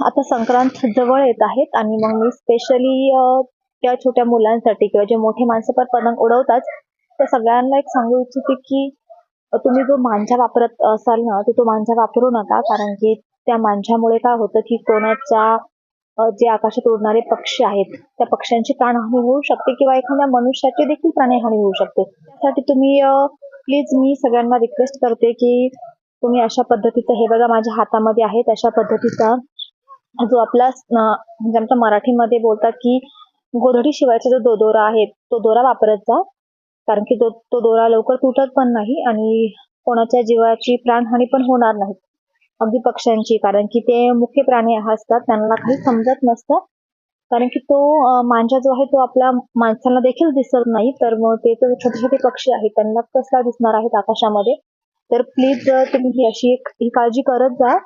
आता संक्रांत जवळ येत आहेत आणि मग मी स्पेशली त्या छोट्या मुलांसाठी किंवा जे मोठे माणसं पण पतंग उडवतात त्या सगळ्यांना एक सांगू इच्छिते की तुम्ही जो मांजा वापरत असाल ना तो मांजा वापरू नका, कारण की त्या मांजामुळे काय होतं की कोणाच्या जे आकाशात उडणारे पक्षी आहेत त्या पक्ष्यांची प्राणहानी होऊ शकते किंवा एखाद्या मनुष्याची देखील प्राणहानी होऊ शकते. त्यासाठी तुम्ही प्लीज मी सगळ्यांना रिक्वेस्ट करते की तुम्ही अशा पद्धतीचं, हे बघा माझ्या हातामध्ये आहे तशा पद्धतीचा जो आपला म्हणजे आमच्या मराठीमध्ये बोलतात की गोधडी शिवायचा जो दोरा आहे तो दोरा वापरत जा, कारण की तो दोरा लवकर तुटत पण नाही आणि कोणाच्या जीवाची प्राणहानी पण होणार नाही, अगदी पक्ष्यांची, कारण की ते मुख्य प्राणी असतात, त्यांना काही समजत नसतं. कारण की तो मांजा जो आहे तो आपल्या माणसांना देखील दिसत नाही, तर मग ते तर छोटे छोटे पक्षी आहेत त्यांना कसला दिसणार आहेत आकाशामध्ये. तर प्लीज तुम्ही ही काळजी करत जा